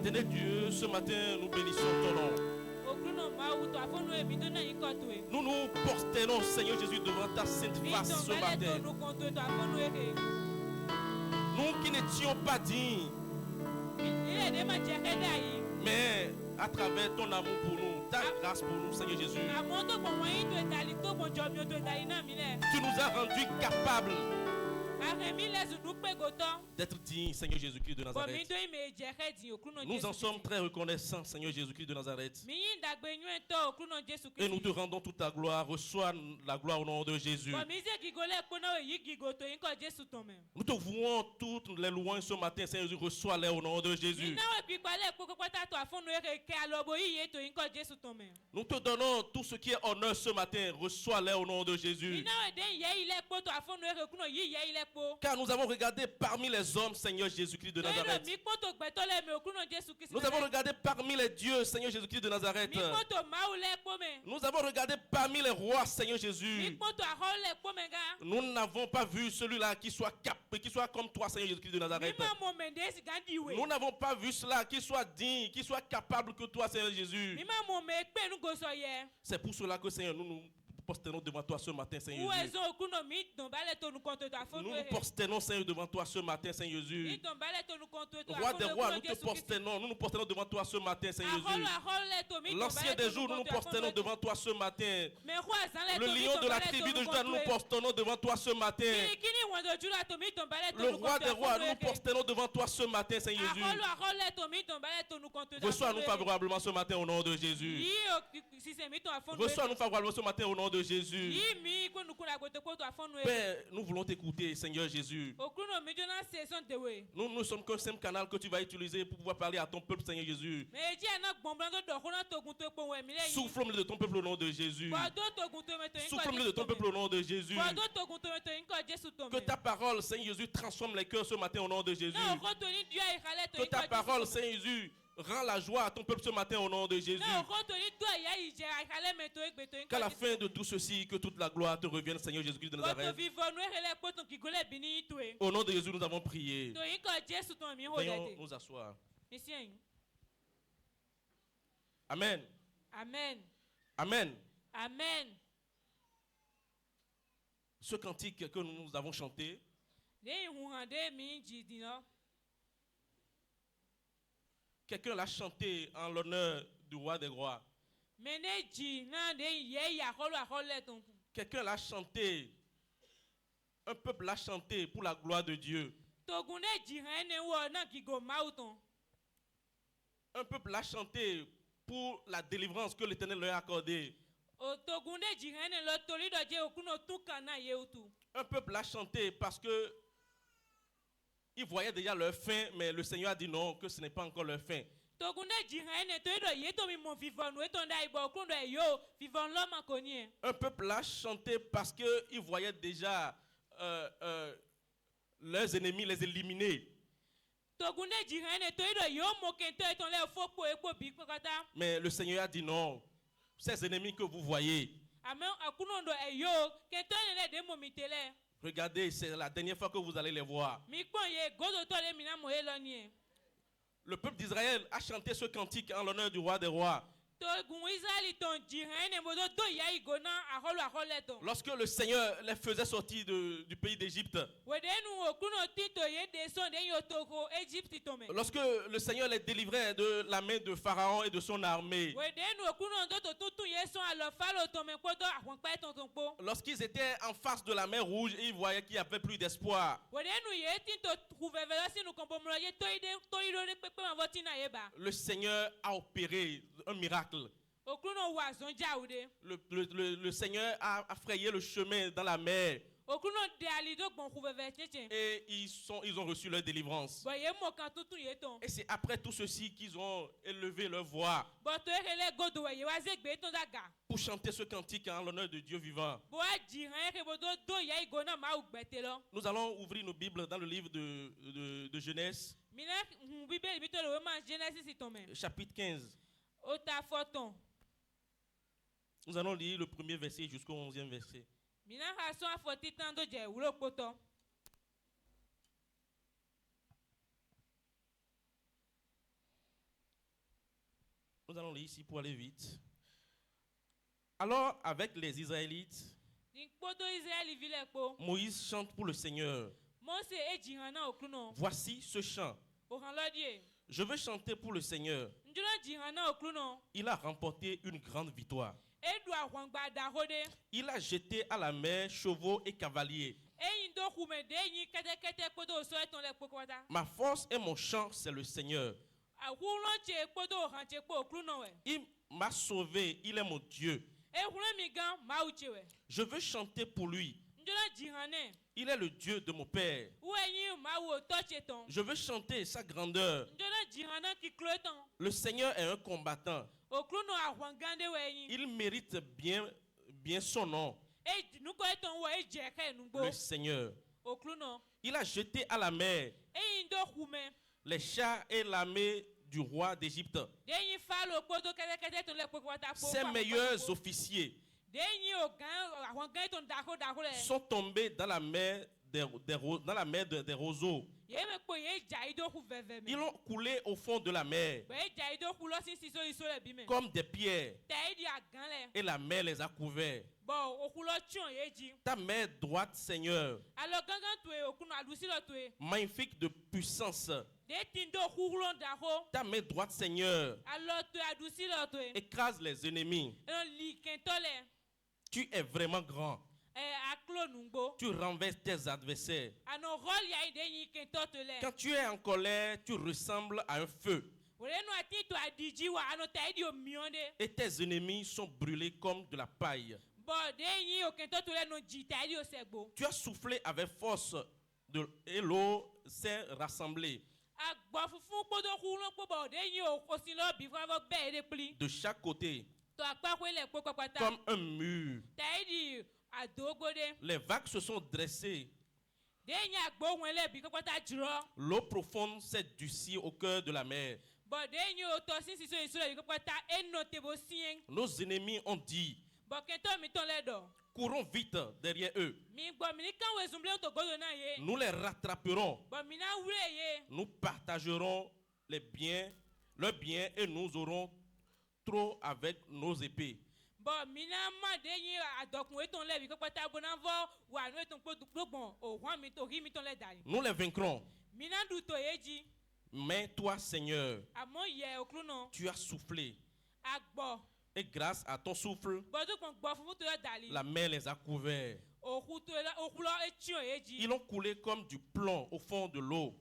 Éternel Dieu, ce matin, nous bénissons ton nom. Nous nous prosternons, Seigneur Jésus, devant ta sainte face ce matin. Nous qui n'étions pas dignes, mais à travers ton amour pour nous, ta grâce pour nous, Seigneur Jésus, tu nous as rendus capables d'être dignes, Seigneur Jésus-Christ de Nazareth. Nous en sommes très reconnaissants, Seigneur Jésus-Christ de Nazareth. Et nous te rendons toute ta gloire. Reçois la gloire au nom de Jésus. Nous te vouons toutes les louanges ce matin, Seigneur Jésus. Reçois-les au nom de Jésus. Nous te donnons tout ce qui est honneur ce matin. Reçois-les au nom de Jésus. Car nous avons regardé parmi les hommes, Seigneur Jésus-Christ de Nazareth. Nous avons regardé parmi les dieux, Seigneur Jésus-Christ de Nazareth. Nous avons regardé parmi les rois, Seigneur Jésus. Nous n'avons pas vu celui-là qui soit comme toi, Seigneur Jésus-Christ de Nazareth. Nous n'avons pas vu cela qui soit digne, qui soit capable que toi, Seigneur Jésus. C'est pour cela que, Seigneur, nous prosternons devant toi ce matin, Seigneur Jésus. Nous nous prosternons, Seigneur, devant toi ce matin, Seigneur Jésus. Roi des rois, nous te prosternons. Nous nous prosternons devant toi ce matin, Seigneur Jésus. L'ancien des jours, nous nous prosternons devant toi ce matin. Le lion de la tribu de Juda, nous nous prosternons devant toi ce matin. Le roi des rois, nous nous prosternons devant toi ce matin, Seigneur Jésus. Reçois-nous favorablement ce matin au nom de Jésus. Reçois-nous favorablement ce matin au nom de Jésus. Père, nous voulons t'écouter, Seigneur Jésus. Nous ne sommes qu'un simple canal que tu vas utiliser pour pouvoir parler à ton peuple, Seigneur Jésus. Souffle-le de ton peuple au nom de Jésus. Souffle-le de ton peuple au nom de Jésus. Que ta parole, Seigneur Jésus, transforme les cœurs ce matin au nom de Jésus. Que ta parole, Seigneur Jésus, rend la joie à ton peuple ce matin au nom de Jésus. Qu'à la fin de tout ceci, que toute la gloire te revienne, Seigneur Jésus-Christ de Nazareth. Au nom de Jésus, nous avons prié. Veuillons nous asseoir. Amen. Amen. Amen. Amen. Ce cantique que nous avons chanté, quelqu'un l'a chanté en l'honneur du roi des rois. Quelqu'un l'a chanté. Un peuple l'a chanté pour la gloire de Dieu. Un peuple l'a chanté pour la délivrance que l'Éternel leur a accordée. Un peuple l'a chanté parce que ils voyaient déjà leur fin, mais le Seigneur a dit non, que ce n'est pas encore leur fin. Un peuple l'a chanté parce qu'ils voyaient déjà leurs ennemis les éliminer. Mais le Seigneur a dit non, ces ennemis que vous voyez, regardez, c'est la dernière fois que vous allez les voir. Le peuple d'Israël a chanté ce cantique en l'honneur du roi des rois. Lorsque le Seigneur les faisait sortir du pays d'Égypte, lorsque le Seigneur les délivrait de la main de Pharaon et de son armée, lorsqu'ils étaient en face de la mer Rouge et ils voyaient qu'il n'y avait plus d'espoir, le Seigneur a opéré un miracle. Le Seigneur a frayé le chemin dans la mer. Et ils ont reçu leur délivrance. Et c'est après tout ceci qu'ils ont élevé leur voix pour chanter ce cantique en l'honneur de Dieu vivant. Nous allons ouvrir nos Bibles dans le livre de Genèse, chapitre 15. Nous allons lire le premier verset jusqu'au 11e verset. Nous allons lire ici pour aller vite. Alors, avec les Israélites, Moïse chante pour le Seigneur. Voici ce chant. Je veux chanter pour le Seigneur. Il a remporté une grande victoire. Il a jeté à la mer chevaux et cavaliers. Ma force et mon chant, c'est le Seigneur. Il m'a sauvé, il est mon Dieu. Je veux chanter pour lui. Il est le Dieu de mon Père. Je veux chanter sa grandeur. Le Seigneur est un combattant. Il mérite bien son nom. Le Seigneur. Il a jeté à la mer les chars et l'armée du roi d'Égypte. Ses meilleurs officiers sont tombés dans la mer des roseaux. Ils ont coulé au fond de la mer comme des pierres, et la mer les a couverts. Ta main droite, Seigneur, magnifique de puissance. Ta main droite, Seigneur, écrase les ennemis. Tu es vraiment grand. Tu renverses tes adversaires. Quand tu es en colère, tu ressembles à un feu. Et tes ennemis sont brûlés comme de la paille. Tu as soufflé avec force et l'eau s'est rassemblée. De chaque côté, comme un mur. Les vagues se sont dressées. L'eau profonde s'est durcie au cœur de la mer. Nos ennemis ont dit: courons vite derrière eux. Nous les rattraperons. Nous partagerons leurs biens et nous aurons trop avec nos épées. Nous les vaincrons. Mais toi, Seigneur, tu as soufflé. Et grâce à ton souffle, la mer les a couverts. Ils ont coulé comme du plomb au fond de l'eau.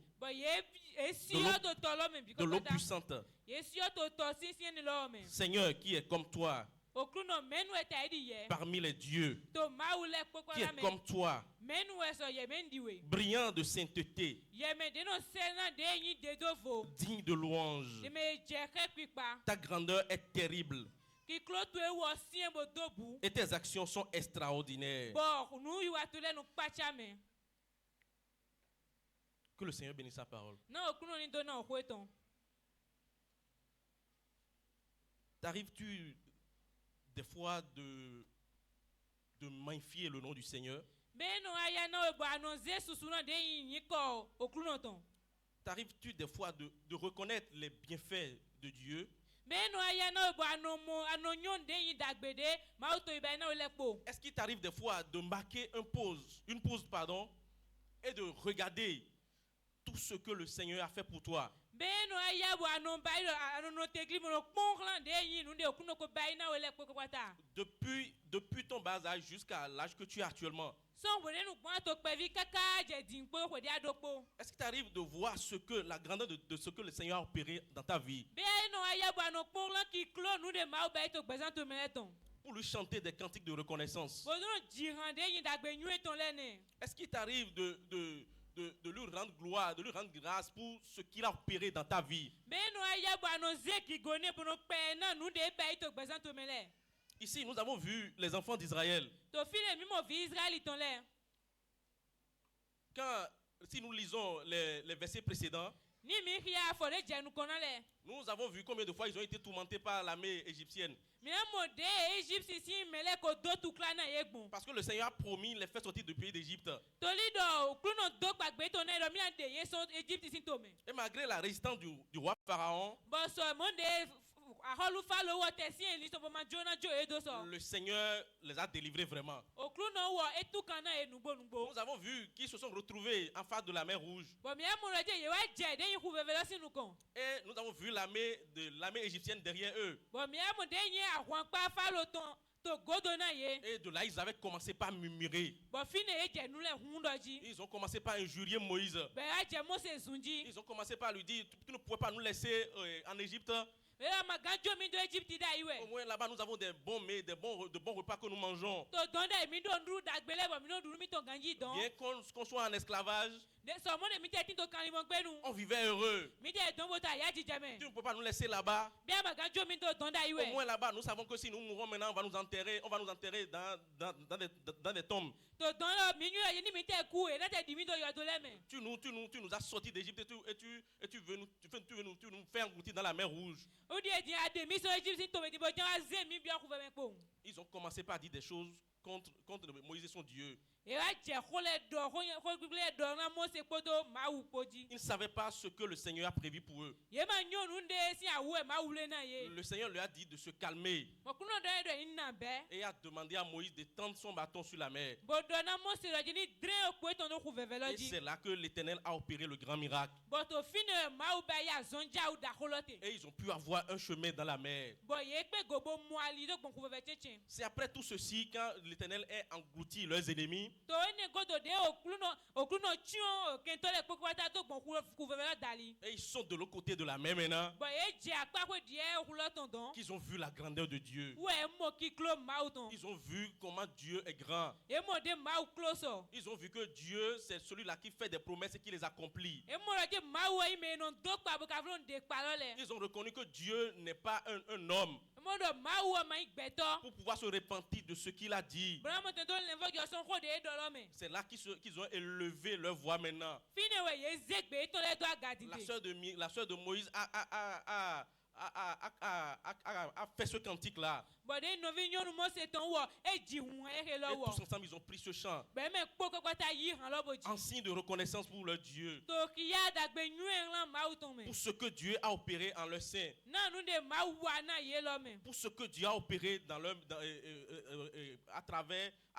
De l'eau puissante. Seigneur, qui est comme toi parmi les dieux, qui est comme toi, brillant de sainteté, digne de louange. Ta grandeur est terrible et tes actions sont extraordinaires. Que le Seigneur bénisse sa parole. T'arrives-tu des fois de magnifier le nom du Seigneur? T'arrives-tu des fois de reconnaître les bienfaits de Dieu? Est-ce qu'il t'arrive des fois de marquer une pause, et de regarder tout ce que le Seigneur a fait pour toi? Depuis ton bas âge jusqu'à l'âge que tu as actuellement. Est-ce qu'il t'arrive de voir la grandeur de ce que le Seigneur a opéré dans ta vie? Pour lui chanter des cantiques de reconnaissance. Est-ce qu'il t'arrive de lui rendre gloire, de lui rendre grâce pour ce qu'il a opéré dans ta vie? Ici, nous avons vu les enfants d'Israël. Si nous lisons les versets précédents, nous avons vu combien de fois ils ont été tourmentés par l'armée égyptienne. Parce que le Seigneur a promis de les faire sortir du pays d'Égypte. Et malgré la résistance du roi Pharaon, Le Seigneur les a délivrés vraiment. Nous avons vu qu'ils se sont retrouvés en face de la mer Rouge. Et nous avons vu l'armée égyptienne derrière eux. Et de là, ils avaient commencé par murmurer. Ils ont commencé par injurier Moïse. Ils ont commencé par lui dire, tu ne pourrais pas nous laisser en Égypte. Au moins là-bas, nous avons de bons repas que nous mangeons. Bien qu'on soit en esclavage, on vivait heureux. Tu ne peux pas nous laisser là-bas. Au moins là-bas, nous savons que si nous mourons maintenant, on va nous enterrer dans des tombes. Tu nous as sortis d'Égypte et tu veux nous faire goûter dans la mer Rouge. Ils ont commencé par dire des choses contre Moïse et son Dieu. Ils ne savaient pas ce que le Seigneur a prévu pour eux. Le Seigneur leur a dit de se calmer et a demandé à Moïse de tendre son bâton sur la mer. Et c'est là que l'Éternel a opéré le grand miracle. Et ils ont pu avoir un chemin dans la mer. C'est après tout ceci, quand l'Éternel a englouti leurs ennemis, et ils sont de l'autre côté de la mer maintenant, qu'ils ont vu la grandeur de Dieu. Ils ont vu comment Dieu est grand. Ils ont vu que Dieu, c'est celui-là qui fait des promesses et qui les accomplit. Ils ont reconnu que Dieu n'est pas un homme pour pouvoir se repentir de ce qu'il a dit. C'est là qu'ils ont élevé leur voix maintenant. La sœur de Moïse a fait ce cantique-là. Et tous ensemble, ils ont pris ce chant en signe de reconnaissance pour leur Dieu, pour ce que Dieu a opéré en leur sein, pour ce que Dieu a opéré à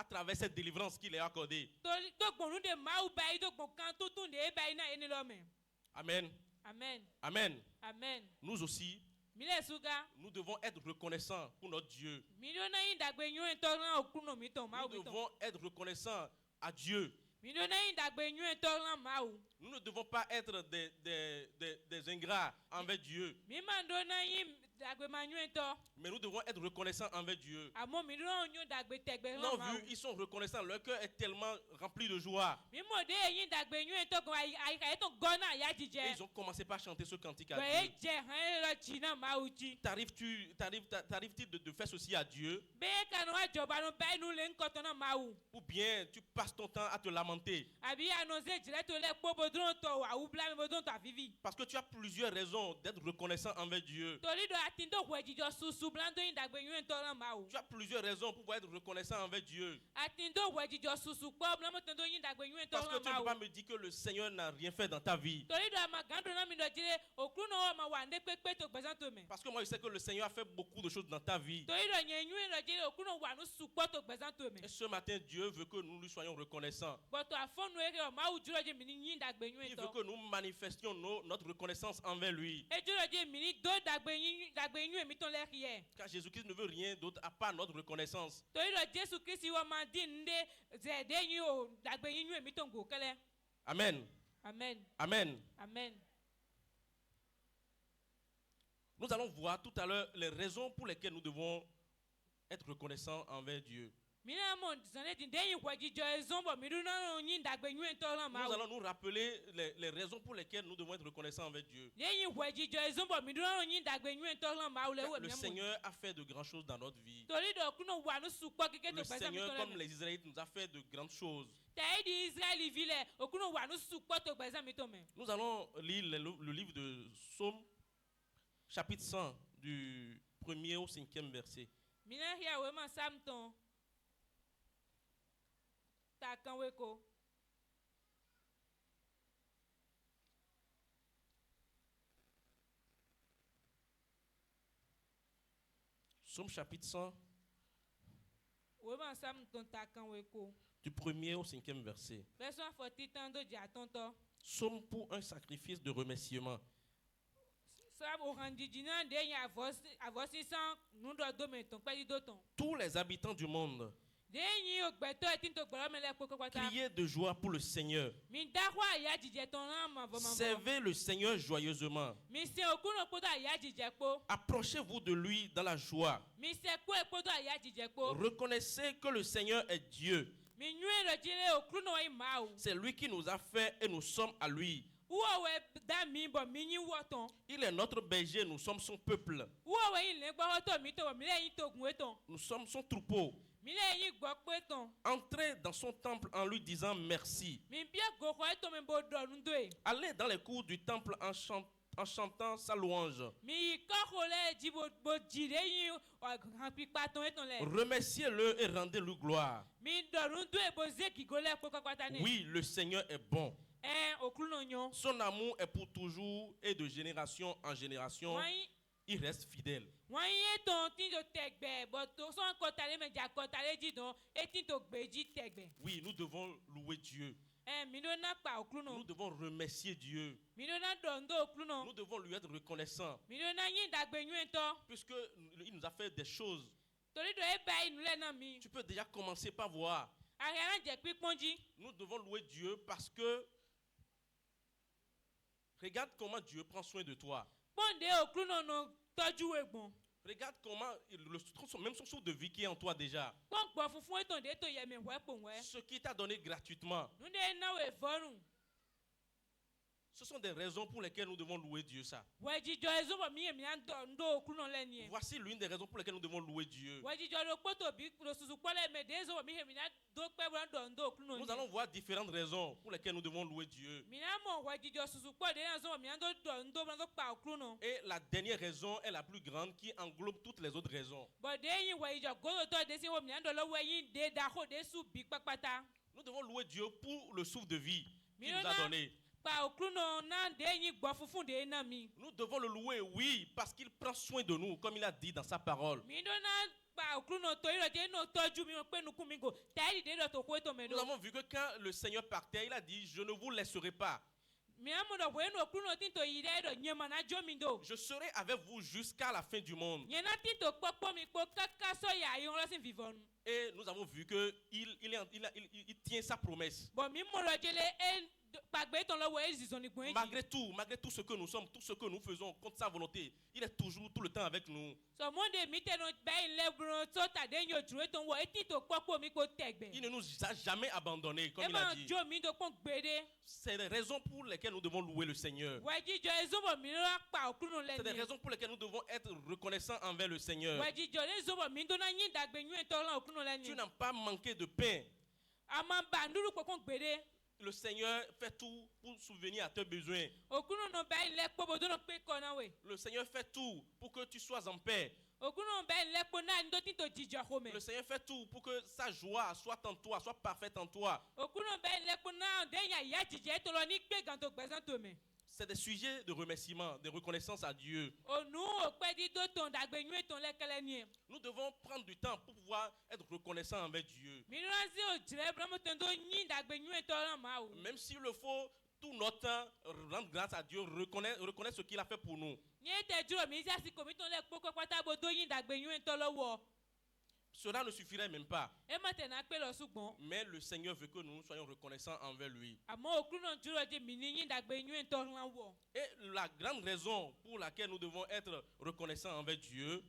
travers cette délivrance qu'il a accordée. Amen. Amen. Amen. Amen. Nous aussi, nous devons être reconnaissants pour notre Dieu. Nous devons être reconnaissants à Dieu. Nous ne devons pas être des ingrats envers Dieu. Mais nous devons être reconnaissants envers Dieu. Non, vu, ils sont reconnaissants. Leur cœur est tellement rempli de joie. Et ils ont commencé par chanter ce cantique à Dieu. T'arrive-t-il de faire ceci à Dieu? Ou bien tu passes ton temps à te lamenter? Parce que tu as plusieurs raisons d'être reconnaissant envers Dieu. Tu as plusieurs raisons pour pouvoir être reconnaissant envers Dieu. Parce que tu ne peux pas me dire que le Seigneur n'a rien fait dans ta vie. Parce que moi je sais que le Seigneur a fait beaucoup de choses dans ta vie. Et ce matin, Dieu veut que nous lui soyons reconnaissants. Il veut que nous manifestions notre reconnaissance envers lui. Car Jésus-Christ ne veut rien d'autre à part notre reconnaissance. Amen. Amen. Amen. Amen. Nous allons voir tout à l'heure les raisons pour lesquelles nous devons être reconnaissants envers Dieu. Nous allons nous rappeler les raisons pour lesquelles nous devons être reconnaissants envers Dieu. Le Seigneur a fait de grandes choses dans notre vie. Le Seigneur, comme les Israélites, nous a fait de grandes choses. Nous allons lire le livre de Psaume, chapitre 100, du 1er au 5e verset. Psaume chapitre 1, du 1er au 5e verset. Psaume pour un sacrifice de remerciement. Tous les habitants du monde, criez de joie pour le Seigneur. Servez le Seigneur joyeusement. Approchez-vous de lui dans la joie. Reconnaissez que le Seigneur est Dieu. C'est lui qui nous a fait et nous sommes à lui. Il est notre berger, nous sommes son peuple. Nous sommes son troupeau. Entrez dans son temple en lui disant merci. Allez dans les cours du temple en chantant sa louange. Remerciez-le et rendez-lui gloire. Oui, le Seigneur est bon. Son amour est pour toujours et de génération en génération. Il reste fidèle. Oui, nous devons louer Dieu. Nous devons remercier Dieu. Nous devons lui être reconnaissants. Puisqu'il nous a fait des choses. Tu peux déjà commencer par voir. Nous devons louer Dieu parce que regarde comment Dieu prend soin de toi. Regarde comment même son souffle de vie qui est en toi déjà. Ce qui t'a donné gratuitement. Ce sont des raisons pour lesquelles nous devons louer Dieu ça. Voici l'une des raisons pour lesquelles nous devons louer Dieu. Nous allons voir différentes raisons pour lesquelles nous devons louer Dieu. Et la dernière raison est la plus grande qui englobe toutes les autres raisons. Nous devons louer Dieu pour le souffle de vie qu'il nous a donné. Nous devons le louer, oui, parce qu'il prend soin de nous, comme il a dit dans sa parole. Nous avons vu que quand le Seigneur partait, il a dit, je ne vous laisserai pas. Je serai avec vous jusqu'à la fin du monde. Et nous avons vu qu'il tient sa promesse. Malgré tout ce que nous sommes, tout ce que nous faisons contre sa volonté, il est toujours tout le temps avec nous. Il ne nous a jamais abandonnés, comme il a dit. C'est des raisons pour lesquelles nous devons louer le Seigneur. C'est des raisons pour lesquelles nous devons être reconnaissants envers le Seigneur. Tu n'as pas manqué de pain. Le Seigneur fait tout pour subvenir à tes besoins. Le Seigneur fait tout pour que tu sois en paix. Le Seigneur fait tout pour que sa joie soit en toi, soit parfaite en toi. C'est des sujets de remerciement, de reconnaissance à Dieu. Nous devons prendre du temps pour pouvoir être reconnaissants envers Dieu. Même s'il le faut, tout notre temps, rendre grâce à Dieu, reconnaître ce qu'il a fait pour nous. Cela ne suffirait même pas. Mais le Seigneur veut que nous soyons reconnaissants envers lui. Et la grande raison pour laquelle nous devons être reconnaissants envers Dieu,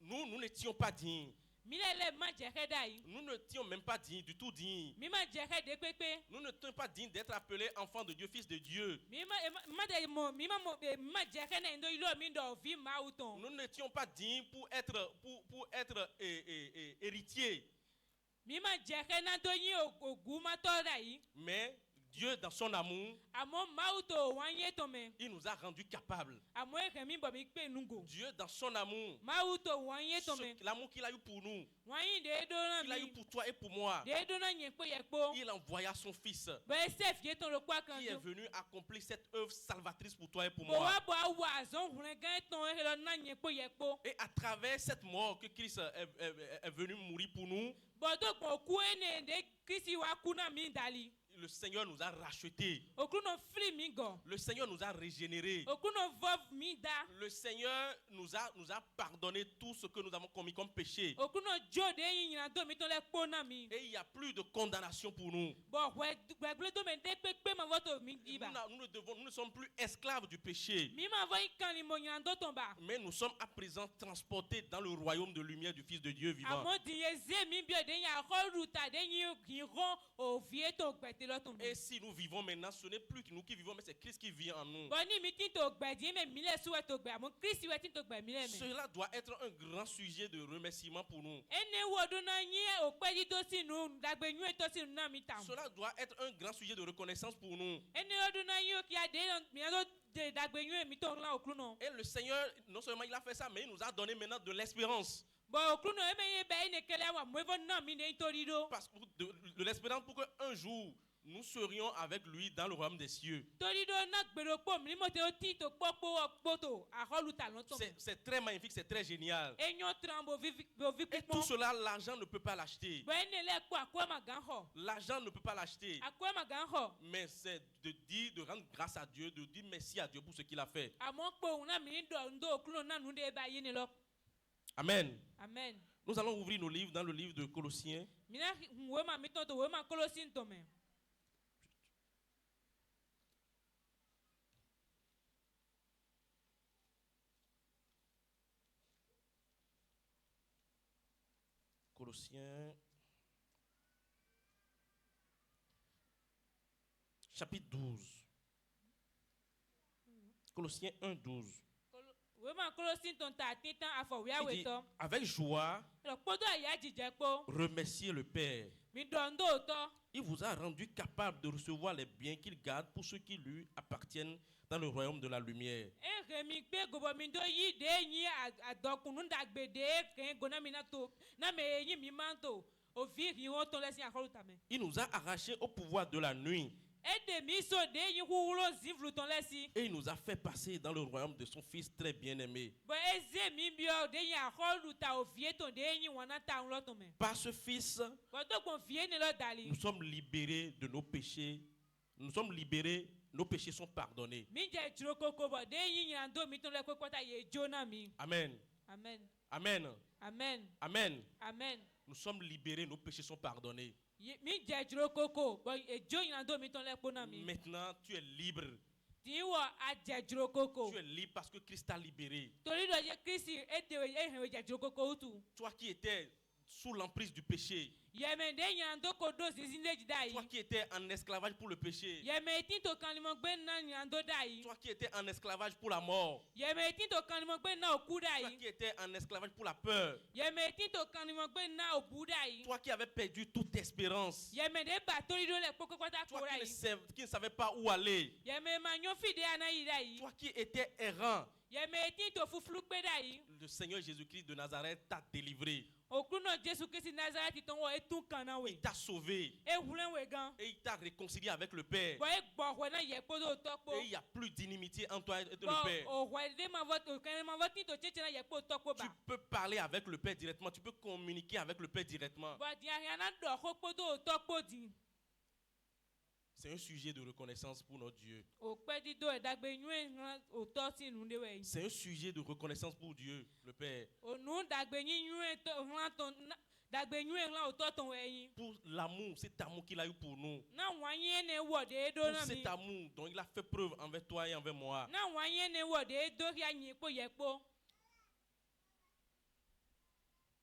nous n'étions pas dignes. Nous n'étions même pas dignes, du tout dignes. Nous n'étions pas dignes d'être appelés enfants de Dieu, fils de Dieu. Nous n'étions pas dignes pour être héritiers. Mais Dieu, dans son amour, il nous a rendus capables. Dieu, dans son amour, l'amour qu'il a eu pour nous, qu'il a eu pour toi et pour moi, il envoya son Fils qui est venu accomplir cette œuvre salvatrice pour toi et pour moi. Et à travers cette mort que Christ est venu mourir pour nous, le Seigneur nous a rachetés. Le Seigneur nous a régénérés. Le Seigneur nous a pardonné tout ce que nous avons commis comme péché. Et il n'y a plus de condamnation pour nous. Nous ne sommes plus esclaves du péché. Mais nous sommes à présent transportés dans le royaume de lumière du Fils de Dieu vivant. Et si nous vivons maintenant, ce n'est plus nous qui vivons, mais c'est Christ qui vit en nous. Cela doit être un grand sujet de remerciement pour nous. Cela doit être un grand sujet de reconnaissance pour nous. Et le Seigneur, non seulement il a fait ça, mais il nous a donné maintenant de l'espérance. Parce que de l'espérance pour qu'un jour nous serions avec lui dans le royaume des cieux. C'est très magnifique, c'est très génial. Et tout cela, l'argent ne peut pas l'acheter. L'argent ne peut pas l'acheter. Mais c'est de dire, de rendre grâce à Dieu, de dire merci à Dieu pour ce qu'il a fait. Amen. Amen. Nous allons ouvrir nos livres dans le livre de Colossiens. Colossiens, chapitre 12. Colossiens 1, 12. Il dit, avec joie, remerciez le Père. Il vous a rendu capable de recevoir les biens qu'il garde pour ceux qui lui appartiennent dans le royaume de la lumière. Il nous a arrachés au pouvoir de la nuit. Et il nous a fait passer dans le royaume de son Fils très bien-aimé. Par ce Fils, nous sommes libérés de nos péchés. Nous sommes libérés, nos péchés sont pardonnés. Amen. Amen. Amen. Amen. Amen. Amen. Nous sommes libérés, nos péchés sont pardonnés. Maintenant, tu es libre. Tu es libre parce que Christ t'a libéré. Toi qui étais sous l'emprise du péché. Toi qui étais en esclavage pour le péché. Toi qui étais en esclavage pour la mort. Toi qui étais en esclavage pour la peur. Toi qui avais perdu toute espérance. Toi qui ne savais pas où aller. Toi qui étais errant. Le Seigneur Jésus-Christ de Nazareth t'a délivré. Il t'a sauvé. Et il t'a réconcilié avec le Père. Et il n'y a plus d'inimitié entre toi et le Père. Tu peux parler avec le Père directement. Tu peux communiquer avec le Père directement. C'est un sujet de reconnaissance pour notre Dieu. C'est un sujet de reconnaissance pour Dieu, le Père. Pour l'amour, cet amour qu'il a eu pour nous. Pour cet amour dont il a fait preuve envers toi et envers moi.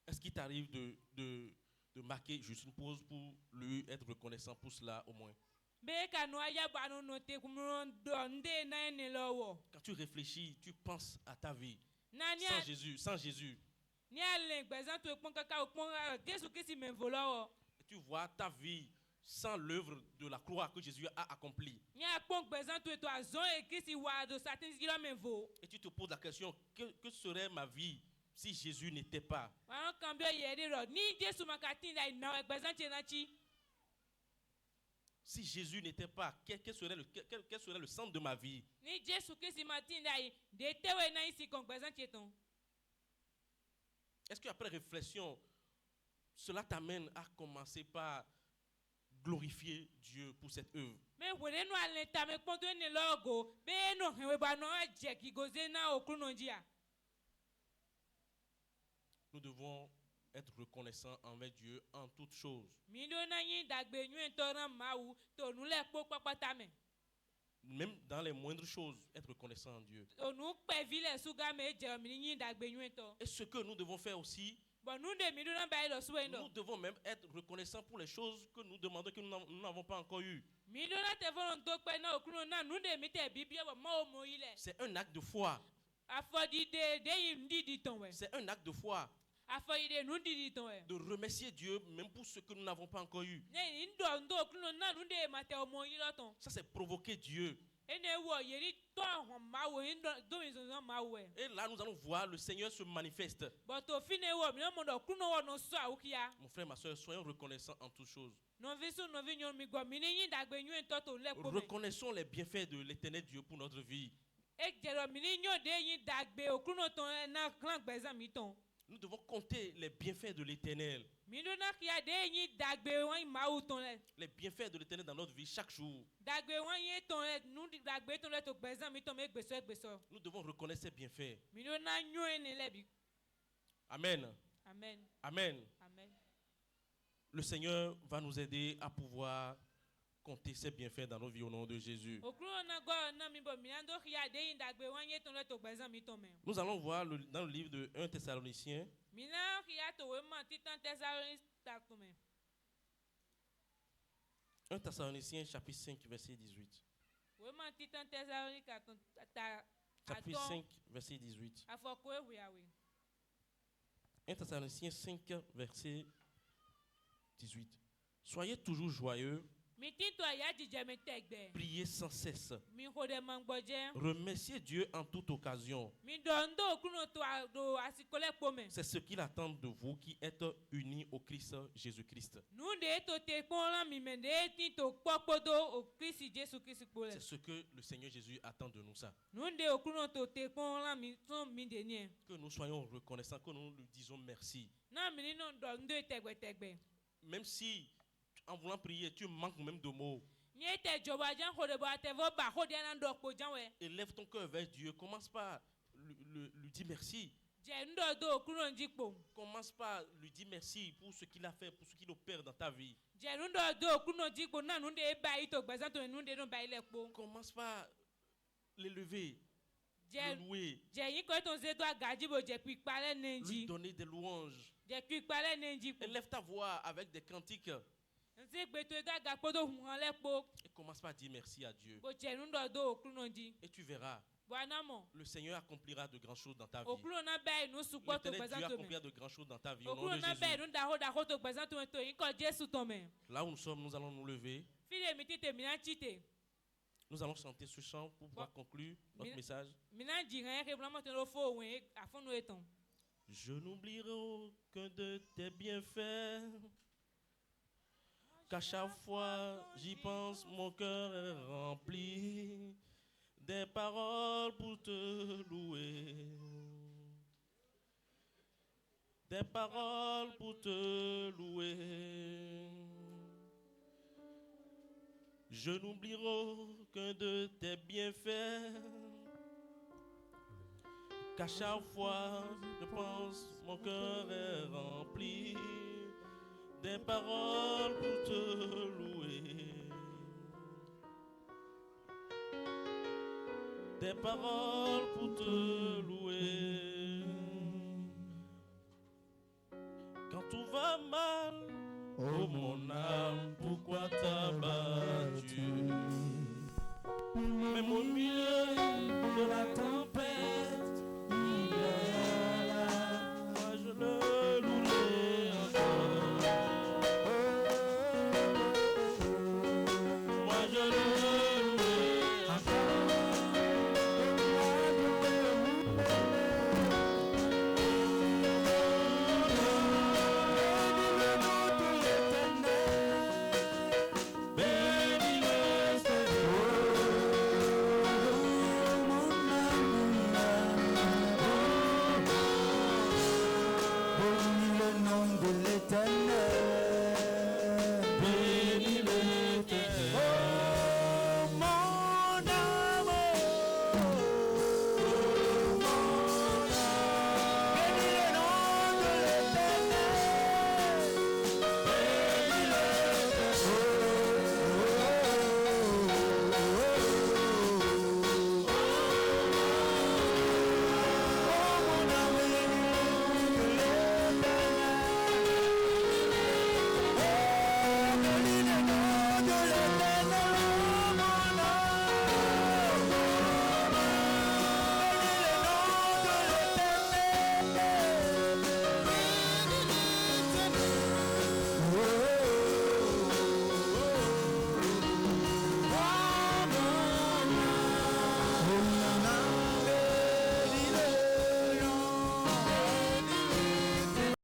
Est-ce qu'il t'arrive de marquer juste une pause pour lui être reconnaissant pour cela au moins? Quand tu réfléchis, tu penses à ta vie. Sans Jésus. Et tu vois ta vie sans l'œuvre de la croix que Jésus a accomplie. Et tu te poses la question, que serait ma vie si Jésus n'était pas? Si Jésus n'était pas, quel serait le centre de ma vie? Est-ce qu'après réflexion, cela t'amène à commencer par glorifier Dieu pour cette œuvre? Nous devons être reconnaissants envers Dieu en toutes choses. Même dans les moindres choses, être reconnaissant en Dieu. Et ce que nous devons faire aussi, nous devons même être reconnaissants pour les choses que nous demandons que nous n'avons pas encore eues. C'est un acte de foi. C'est un acte de foi. De remercier Dieu même pour ce que nous n'avons pas encore eu. Ça, c'est provoquer Dieu. Et là, nous allons voir le Seigneur se manifeste. Mon frère, ma soeur, soyons reconnaissants en toutes choses. Reconnaissons les bienfaits de l'Éternel Dieu pour notre vie. Nous devons compter les bienfaits de l'Éternel. Les bienfaits de l'Éternel dans notre vie chaque jour. Nous devons reconnaître ces bienfaits. Amen. Amen. Amen. Amen. Le Seigneur va nous aider à pouvoir compter ses bienfaits dans nos vies au nom de Jésus. Nous allons voir dans le livre de 1 Thessaloniciens. 1 Thessaloniciens chapitre 5 verset 18. Chapitre 5 verset 18. 1 Thessaloniciens 5 verset 18. Soyez toujours joyeux. Priez sans cesse. Remerciez Dieu en toute occasion. C'est ce qu'il attend de vous qui êtes unis au Christ Jésus-Christ. C'est ce que le Seigneur Jésus attend de nous, ça. Que nous soyons reconnaissants, que nous lui disons merci. Même si en voulant prier, tu manques même de mots. Élève ton cœur vers Dieu. Commence par lui dire merci. Commence par lui dire merci pour ce qu'il a fait, pour ce qu'il opère dans ta vie. Commence par l'élever, le louer, lui donner des louanges. Élève ta voix avec des cantiques. Et commence par dire merci à Dieu. Et tu verras, le Seigneur accomplira de grandes choses dans ta vie. L'Éternel Dieu accomplira de grandes choses dans ta vie au nom de Jésus. Là où nous sommes, nous allons nous lever. Nous allons chanter ce chant pour pouvoir conclure notre message. Je n'oublierai aucun de tes bienfaits, qu'à chaque fois j'y pense, mon cœur est rempli des paroles pour te louer. Des paroles pour te louer. Je n'oublierai aucun de tes bienfaits, qu'à chaque fois je pense, mon cœur est rempli des paroles pour te louer. Des paroles pour te louer. Quand tout va mal, oh mon âme, pourquoi t'as battu? Même au milieu de la tempête, il est là, moi je le louerai encore. tellement